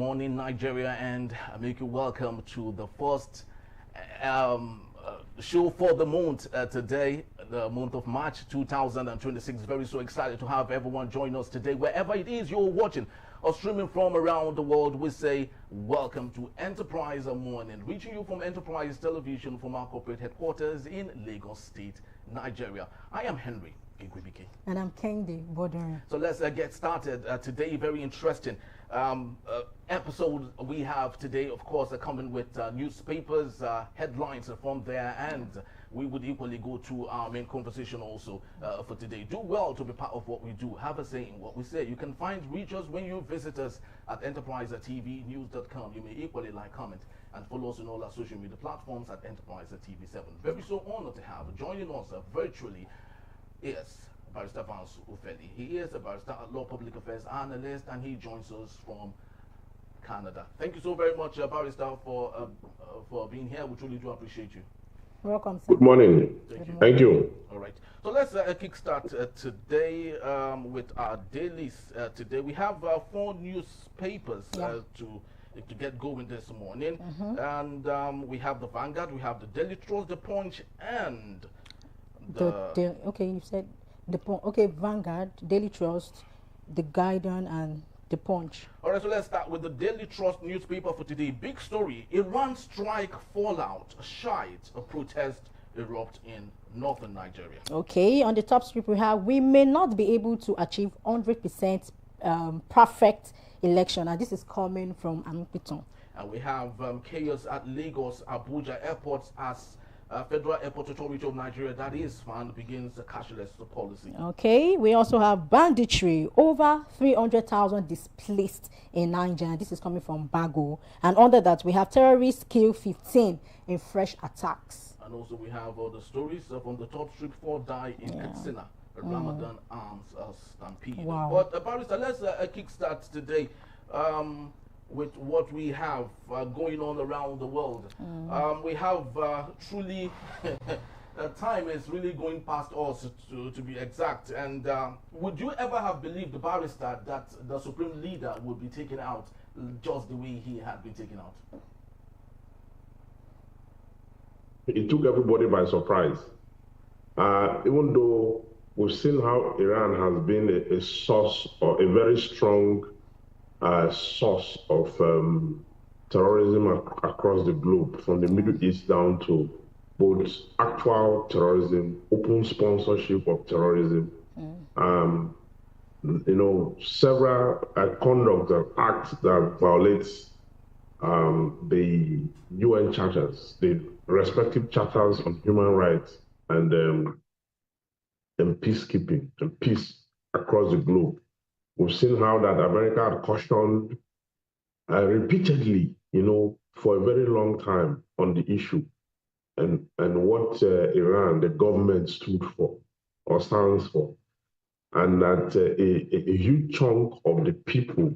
morning, Nigeria, and I make you welcome to the first um, show for the month today, the month of March 2026. Very so excited to have everyone join us today, wherever it is you're watching or streaming from around the world. We say welcome to Enterprise Morning, reaching you from Enterprise Television from our corporate headquarters in Lagos State, Nigeria. I am Henry. And I'm Kendi Bordering. So let's get started. Today, very interesting episode we have today, of course, coming with newspapers, headlines from there, and we would equally go to our main conversation also for today. Do well to be part of what we do. Have a say in what we say. You can reach us when you visit us at enterprisetvnews.com. You may equally like, comment, and follow us on all our social media platforms at Enterprise TV7. Very so honored to have joining us virtually is Barrister Faan. He is a barrister at law public affairs analyst, and he joins us from Canada. Thank you so very much, Barrister, for being here. We truly do appreciate you. Welcome, sir. Good morning. Thank you. All right. So let's kickstart today with our dailies. Today we have 4 newspapers to get going this morning, and we have the Vanguard, we have the Daily Trust, the Punch, and you said the Punch. Okay, Vanguard, Daily Trust, the Guardian, and the Punch. All right, so let's start with the Daily Trust newspaper for today. Big story: Iran strike fallout. Shiite protest erupt in northern Nigeria. Okay, on the top strip we may not be able to achieve 100% perfect election, and this is coming from Amupitan. And we have chaos at Lagos Abuja airports as Federal Airport Authority of Nigeria, that is Faan, begins a cashless policy. Okay, we also have banditry, over 300,000 displaced in Nigeria. This is coming from Bago. And under that, we have terrorists kill 15 in fresh attacks. And also we have the stories from the top strip: 4 die in Katsina. Ramadan arms stampede. Wow. But Barrister, let's kickstart today with what we have going on around the world. We have truly, time is really going past us, to be exact. And would you ever have believed, the Barrister, that the Supreme Leader would be taken out just the way he had been taken out? It took everybody by surprise. Even though we've seen how Iran has been a source, or a very strong source of terrorism across the globe, from the Middle East down to both actual terrorism, open sponsorship of terrorism, several conduct and acts that violates the UN charters, the respective charters on human rights and peacekeeping and peace across the globe. We've seen how that America had cautioned repeatedly, for a very long time on the issue, and what Iran, the government, stood for or stands for, and that a huge chunk of the people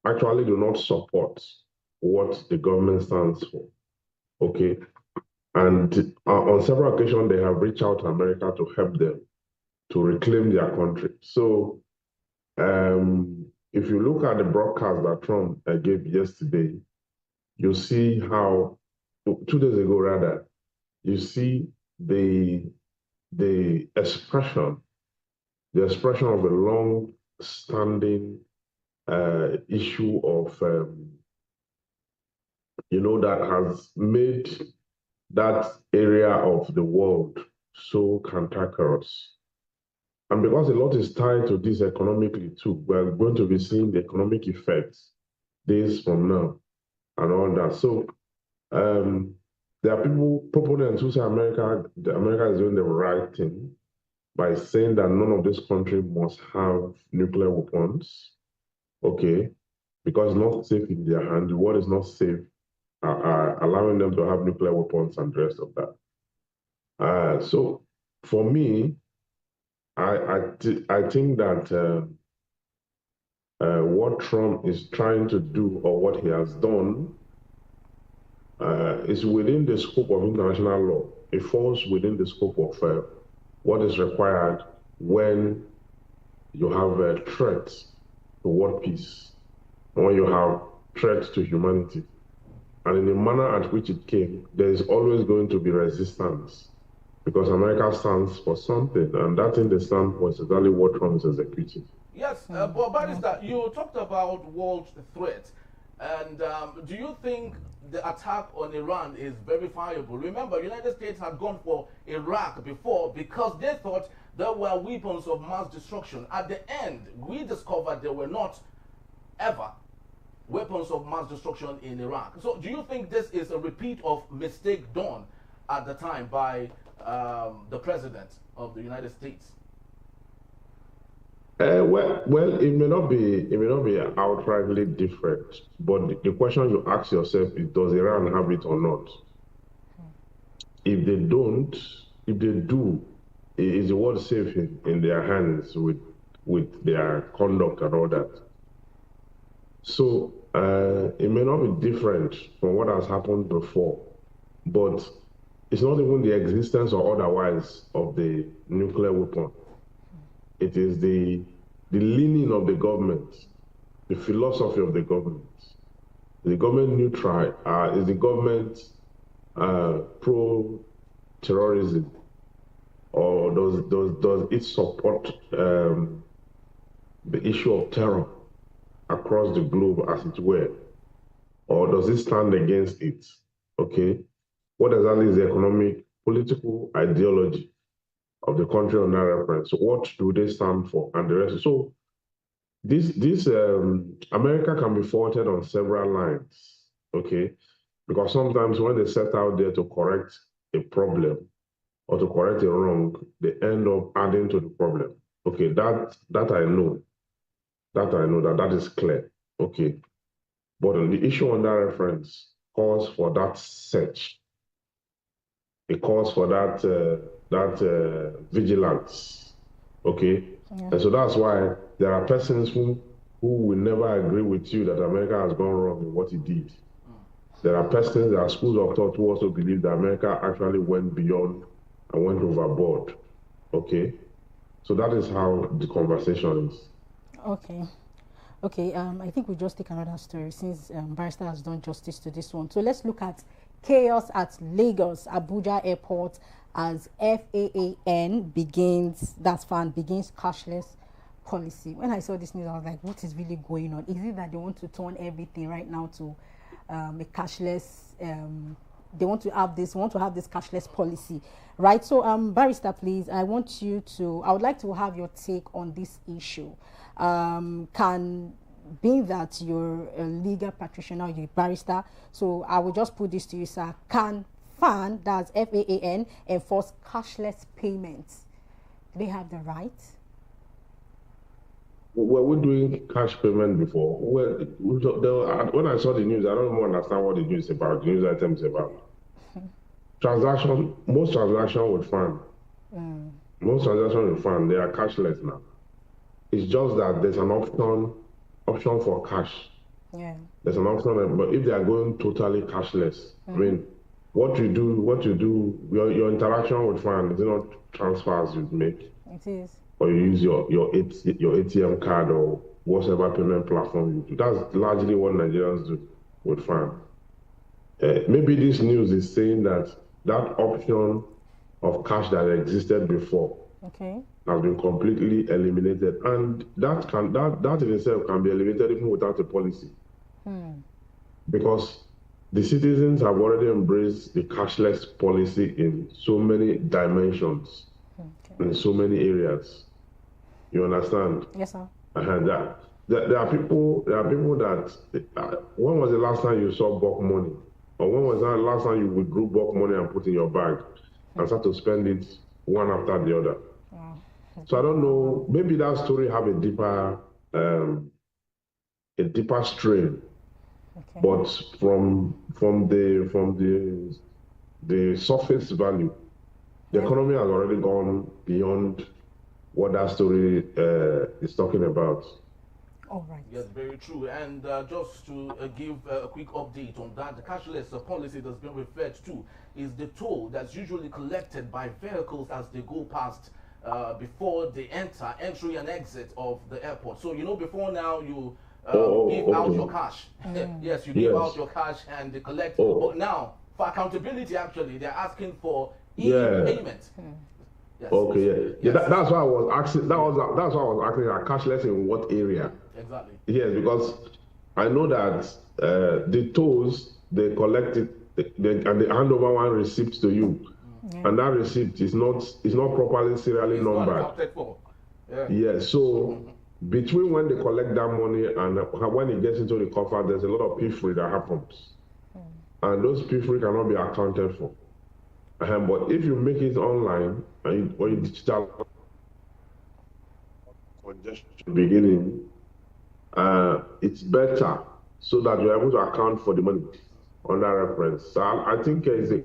actually do not support what the government stands for. Okay, and on several occasions they have reached out to America to help them to reclaim their country. So if you look at the broadcast that Trump gave yesterday, you see how 2 days ago rather, you see the expression of a long-standing issue of that has made that area of the world so cantankerous. And because a lot is tied to this economically too, we're going to be seeing the economic effects days from now and all that. So there are proponents who say America is doing the right thing by saying that none of this country must have nuclear weapons, okay, because it's not safe in their hands. The world is not safe, allowing them to have nuclear weapons and the rest of that. So for me, I think that what Trump is trying to do, or what he has done, is within the scope of international law. It falls within the scope of what is required when you have a threat to world peace, when you have threat to humanity. And in the manner at which it came, there is always going to be resistance because America stands for something, and that thing they stand for is exactly what Trump is executing. Yes, but Barrister, you talked about world threat, and do you think the attack on Iran is verifiable? Remember, United States had gone for Iraq before because they thought there were weapons of mass destruction. At the end, we discovered there were not ever weapons of mass destruction in Iraq. So do you think this is a repeat of mistake done at the time by the President of the United States? Well, it may not be outrightly different, but the question you ask yourself is, does Iran have it or not? If they don't, if they do, is the world safe in their hands with their conduct and all that? So it may not be different from what has happened before, but it's not even the existence or otherwise of the nuclear weapon. It is the leaning of the government, the philosophy of the government. Is the government neutral? Is the government pro-terrorism? Or does it support the issue of terror across the globe, as it were? Or does it stand against it? Okay? What exactly is the economic, political ideology of the country on that reference? What do they stand for and the rest? So this America can be faulted on several lines, okay? Because sometimes when they set out there to correct a problem or to correct a wrong, they end up adding to the problem. Okay, that I know. That is clear. Okay. But on the issue on that reference calls for that search. It calls for that vigilance, okay? Yeah. And so that's why there are persons who will never agree with you that America has gone wrong in what it did. There are persons, there are schools of thought who also believe that America actually went beyond and went overboard, okay? So that is how the conversation is. Okay. Okay, I think we'll just take another story since Barrister has done justice to this one. So let's look at chaos at Lagos Abuja Airport as FAAN begins cashless policy. When I saw this news, I was like, what is really going on? Is it that they want to turn everything right now to a cashless, they want to have this cashless policy, right? So Barrister, please, I would like to have your take on this issue. Being that you're a legal practitioner, you're a barrister, so I will just put this to you, sir. Can Faan, that's F-A-A-N, enforce cashless payments? Do they have the right? Were we doing cash payment before? Well, when I saw the news, I don't even understand what the news is about, the news item is about. Most transactions with Faan, they are cashless now. It's just that there's an option for cash. Yeah. There's an option, but if they are going totally cashless, I mean, what you do, your interaction with Faan is not transfers you make. It is. Or you use your ATM card or whatever payment platform you do. That's largely what Nigerians do with Faan. Maybe this news is saying that option of cash that existed before has been completely eliminated, and that in itself can be eliminated even without a policy, because the citizens have already embraced the cashless policy in so many dimensions, in so many areas. You understand? Yes, sir. There are people that when was the last time you saw bulk money, or when was the last time you withdrew bulk money and put in your bag and start to spend it one after the other? So I don't know. Maybe that story have a deeper strain. But from the surface value, the economy has already gone beyond what that story is talking about. All right. Yes, very true. And just to give a quick update on that, the cashless policy that's been referred to is the toll that's usually collected by vehicles as they go past before they enter, entry and exit of the airport. So, before now, you give out your cash. Yes, you give out your cash and they collect. But now, for accountability, actually, they're asking for e-payment. Yes. Okay, yeah. That's why I was asking. That's why I was asking. Cashless in what area? Exactly. Yes, because I know that the tolls they collect it, and they hand over one receipt to you, and that receipt is not properly serially numbered. Not accounted for. Yes. So between when they collect that money and when it gets into the coffer, there's a lot of pilferage that happens, and those pilferage cannot be accounted for. But if you make it online or you digital congestion beginning, it's better so that you're able to account for the money on that reference. So I think it's a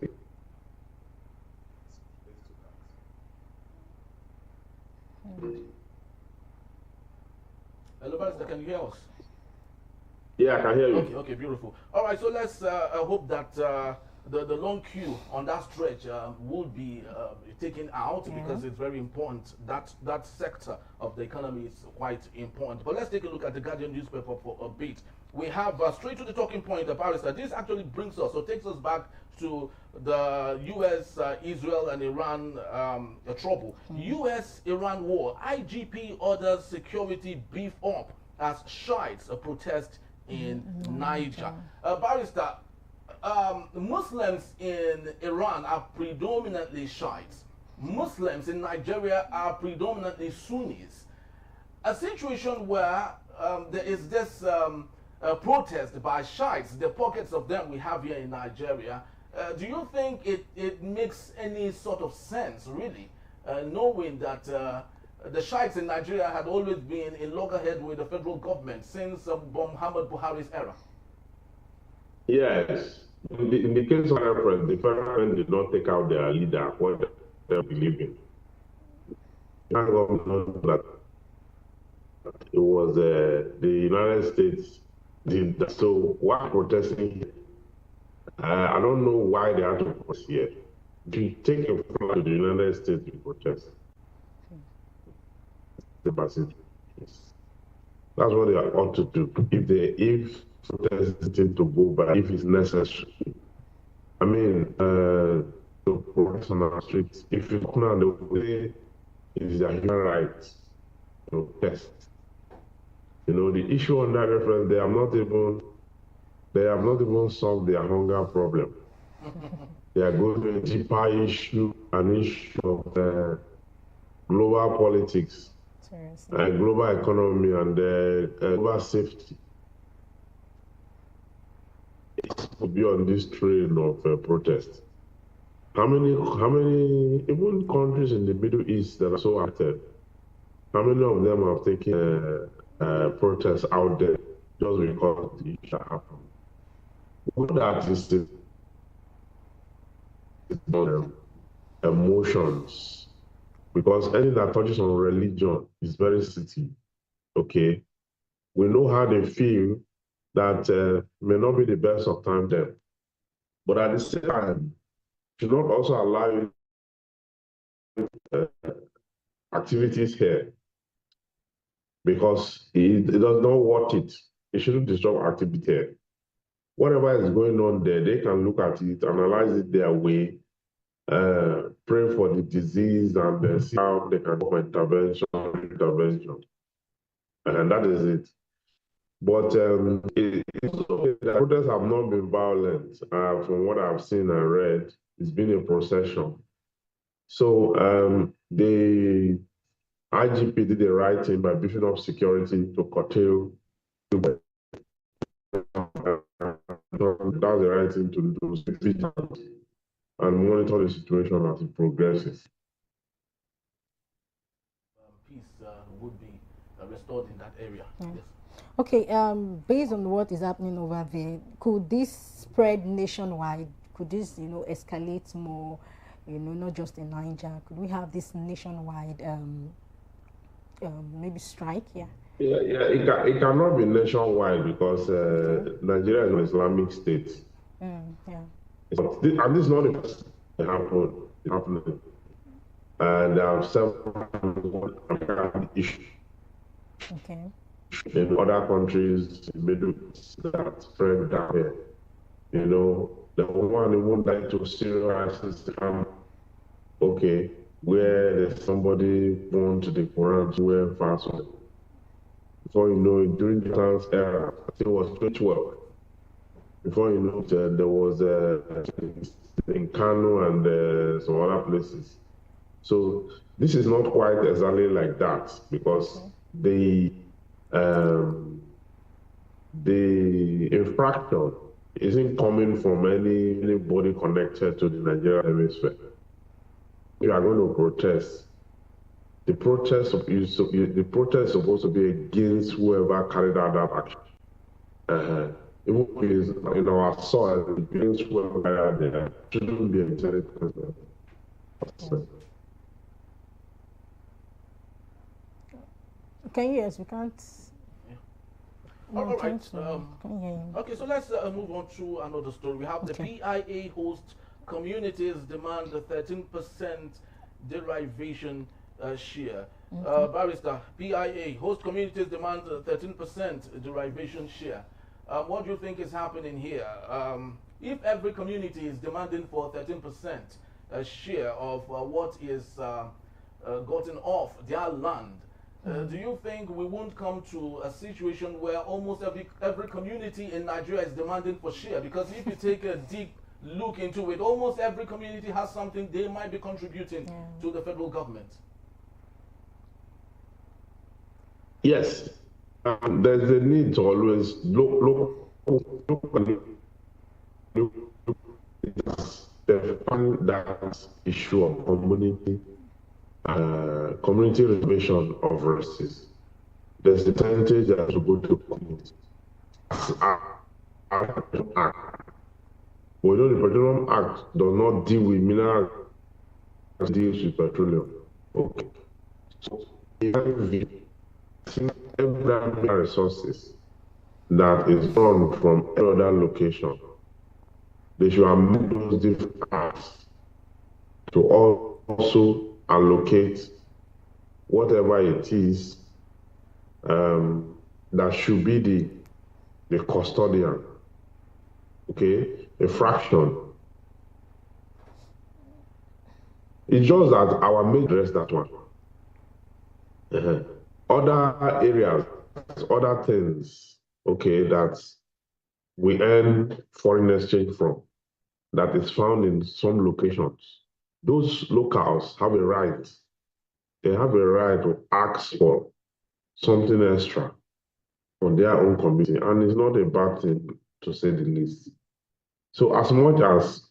Hello, Barrister, can you hear us? Yeah, I can hear you. Okay, beautiful. All right, so let's hope that the long queue on that stretch will be taken out because it's very important. That sector of the economy is quite important. But let's take a look at the Guardian newspaper for a bit. We have straight to the talking point, Barrister. This actually brings us, or takes us back to the U.S., Israel, and Iran trouble. U.S.-Iran war. IGP orders security beef up as Shiites protest in Niger. Barrister, Muslims in Iran are predominantly Shiites. Muslims in Nigeria are predominantly Sunnis. A situation where there is this protest by Shiites, the pockets of them we have here in Nigeria. Do you think it makes any sort of sense, really, knowing that the Shiites in Nigeria had always been in loggerhead with the federal government since Muhammad Buhari's era? Yes. In the case of reference, the federal government did not take out their leader, what they believe in. The government that it was the United States did that. So why protesting here? I don't know why they had to protest here. If you take a flight to the United States to protest, that's what they ought to do. If protesting to go back, if it's necessary. I mean, to protest on the streets, if it's not on the way, it's their human rights to protest. You know, the issue on that reference, they have not even solved their hunger problem. They are going to a deeper issue, an issue of global politics, and global economy, and global safety. It's to be on this train of protest. How many, even countries in the Middle East that are so active, how many of them have taken protests out there just because the issue happened? What that is emotions, because anything that touches on religion is very sensitive. Okay, we know how they feel. That may not be the best of time then, but at the same time, should not also allow activities here because it does not want it. It shouldn't disrupt activity here. Whatever is going on there, they can look at it, analyze it their way, pray for the disease, and see how they can go intervention, and that is it. But the protests have not been violent. From what I've seen and read, it's been a procession. So the IGP did the right thing by beefing up security to curtail. That's the right thing to do, and monitor the situation as it progresses. Peace would be restored in that area. Yes. Okay, based on what is happening over there, could this spread nationwide? Could this, escalate more, not just in Niger? Could we have this nationwide, maybe strike? Yeah. Yeah, it cannot be nationwide because Nigeria is an Islamic state. Yeah. And this is not the first thing happening. And there are several issues. Okay. in other countries, in Middle East, that spread down here. You know, the one who won't like to serialize the okay, where there's somebody born to the Quran to wear fast. Before you know it, during the Islam's era, I think it was 2012. Before you know it, there was in Kano and some other places. So this is not quite exactly like that because the infraction isn't coming from anybody connected to the Nigerian hemisphere. You are going to protest. The protest is supposed to be against whoever carried out that action. Even if it is in our soil, against whoever carried out that shouldn't be a Can you? Yes, we can't. All right. Can you hear him? Okay, so let's move on to another story. We have the PIA host communities demand a 13% derivation share. Barrister, PIA host communities demand a 13% derivation share. What do you think is happening here? If every community is demanding for 13% share of what is gotten off their land, do you think we won't come to a situation where almost every community in Nigeria is demanding for share? Because if you take a deep look into it, almost every community has something they might be contributing to the federal government. Yes, there's a need to always look that issue of community reservation of resources. There's the percentage that will go to community. We know the Petroleum Act does not deal with mineral, it deals with petroleum. Okay. So every resources that is drawn from any other location, they should amend those different acts to also allocate whatever it is that should be the custodian, okay, a fraction. It's just that our main address that one. Other areas, other things, okay, that we earn foreign exchange from, that is found in some locations. Those locals have a right. They have a right to ask for something extra on their own community, and it's not a bad thing, to say the least. So as much as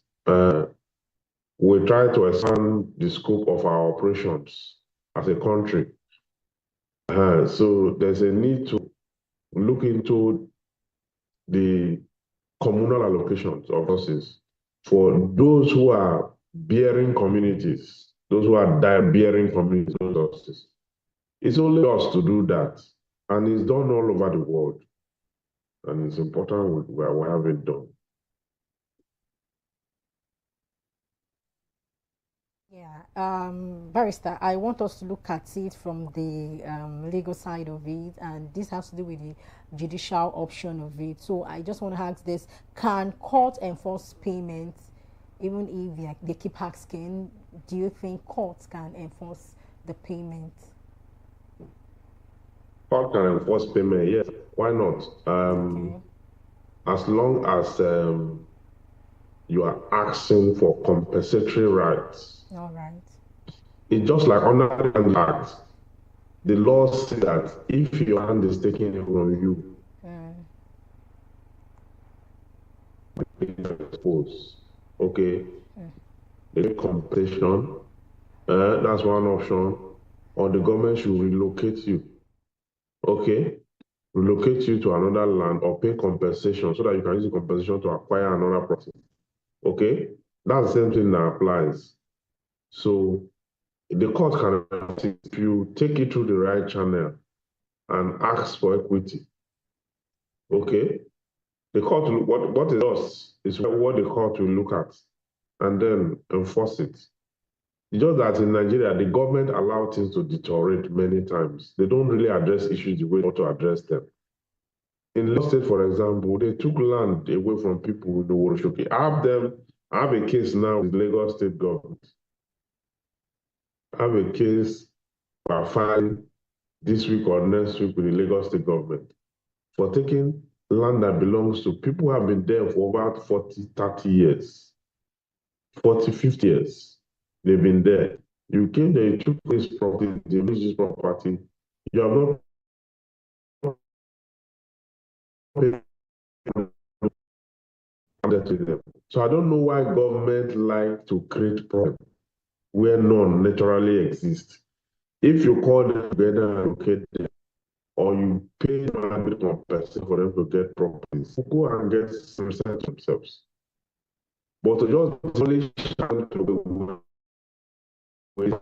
we try to expand the scope of our operations as a country, so there's a need to look into the communal allocations of resources for those who are bearing communities, those who are bearing community resources. It's only us to do that, and it's done all over the world, and it's important we have it done. Yeah, Barrister, I want us to look at it from the legal side of it, and this has to do with the judicial option of it. So I just want to ask this: can court enforce payments even if they keep asking? Do you think courts can enforce the payment? Court can enforce payment, yes. Why not? As long as you are asking for compensatory rights. All right. It's just like under the Land Act. The law says that if your land is taken from you, okay, the compensation, that's one option, or the government should relocate you, okay, relocate you to another land or pay compensation so that you can use the compensation to acquire another property, okay? That's the same thing that applies. So the court can, if you take it through the right channel and ask for equity, okay? The court, what it does is what the court will look at and then enforce it. It's just that in Nigeria, the government allows things to deteriorate many times. They don't really address issues the way they ought to address them. In Lagos State, for example, they took land away from people in the Woroshoki. I have a case now with Lagos State government. I have a case by Faan this week or next week with the Lagos State government for taking land that belongs to people who have been there for about 40, 30 years, 40, 50 years. They've been there. You came there, you took this property, they lose this property. You have not paid to them. So I don't know why government like to create problems where none naturally exist. If you call them together and locate them, or you pay them a bit compensation for them to get properties, go and get some sense themselves. But to just only shout to Okay,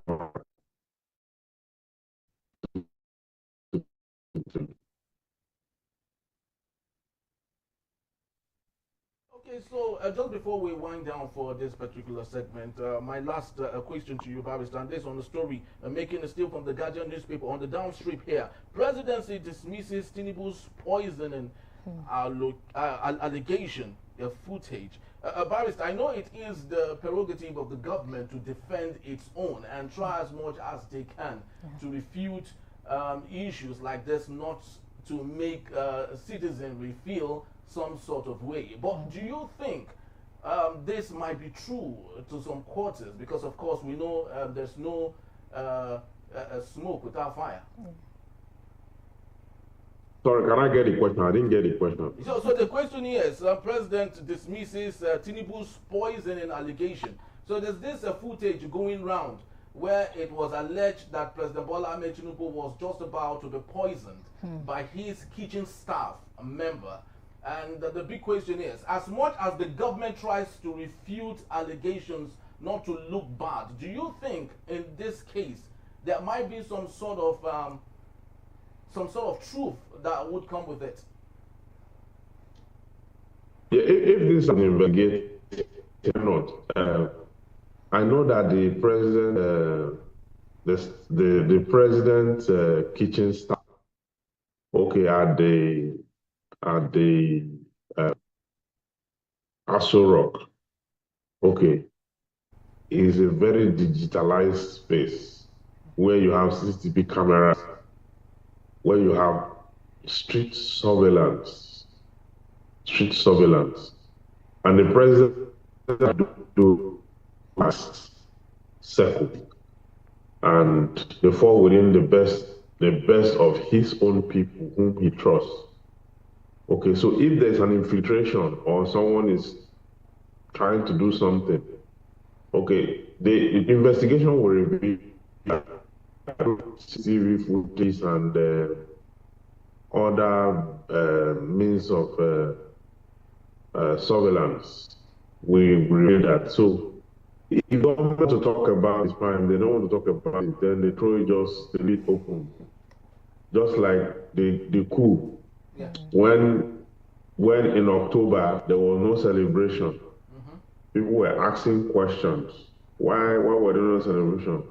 so just before we wind down for this particular segment, my last question to you, Barrister, and this on the story, making a steal from the Guardian newspaper on the downstream here. Presidency dismisses Tinubu's poisoning allegation footage. Barrister, I know it is the prerogative of the government to defend its own and try as much as they can to refute issues like this, not to make citizenry feel some sort of way. But do you think this might be true to some quarters? Because, of course, we know there's no smoke without fire. Sorry, can I get the question? I didn't get the question. So the question is, President dismisses Tinubu's poisoning allegation. So there's this footage going round where it was alleged that President Bola Ahmed Tinubu was just about to be poisoned by his kitchen staff member. And the big question is, as much as the government tries to refute allegations not to look bad, do you think in this case there might be some sort of truth that would come with it? Yeah, if this is an investigation, I know that the president, the president's kitchen staff, okay, at the Aso Rock, okay, is a very digitalized space where you have CCTV cameras, where you have strict surveillance, and the president do past circle, and they fall within the best of his own people whom he trusts. Okay, so if there's an infiltration or someone is trying to do something, okay, the investigation will reveal CCTV footage and other means of surveillance. We reveal that. So if you don't want to talk about this crime, they don't want to talk about it, then they throw it just leave open. Just like the coup. Yeah. When in October there was no celebration, people were asking questions. Why were there no celebration?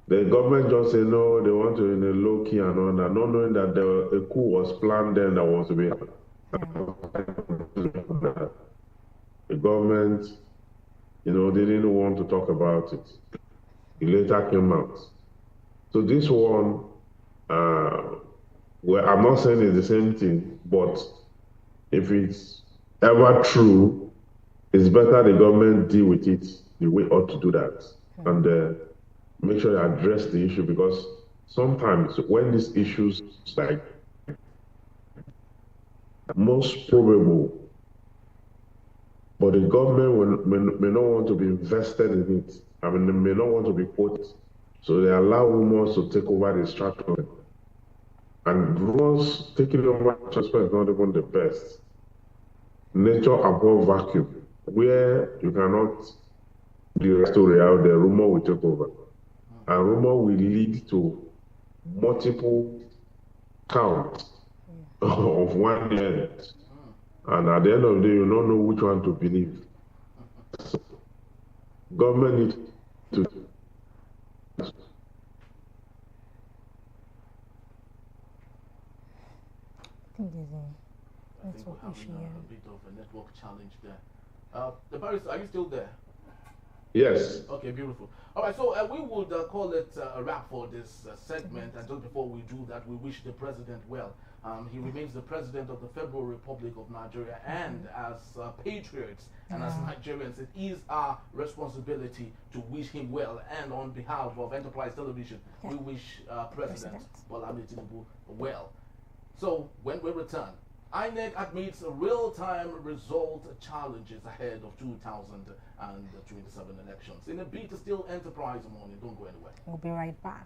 The government just said no, they want to in a low key and all that, not knowing that a coup was planned then that was to be happened. The government, they didn't want to talk about it. It later came out. So this one, well, I'm not saying it's the same thing, but if it's ever true, it's better the government deal with it the way it ought to do that, and make sure they address the issue, because sometimes when these issues like most probable, but the government may not want to be invested in it. I mean, they may not want to be quoted, so they allow rumors to take over the structure. And rumors taking over transfer is not even the best. Nature above vacuum, where you cannot be restored out, the rumor will take over. And rumor will lead to multiple counts of one end. And at the end of the day, you don't know which one to believe. So, government needs to think there's a I think network we're issue having here. a bit of a network challenge there. The barrister, are you still there? Yes. Okay, beautiful. All right, so we would call it a wrap for this segment. And just before we do that, we wish the president well. He remains the president of the Federal Republic of Nigeria, and as patriots and as Nigerians, it is our responsibility to wish him well. And on behalf of Enterprise Television, we wish President Bola Ahmed Tinubu well. So when we return, INEC admits real-time result challenges ahead of 2027 elections. In a bit, still Enterprise Morning. Don't go anywhere. We'll be right back.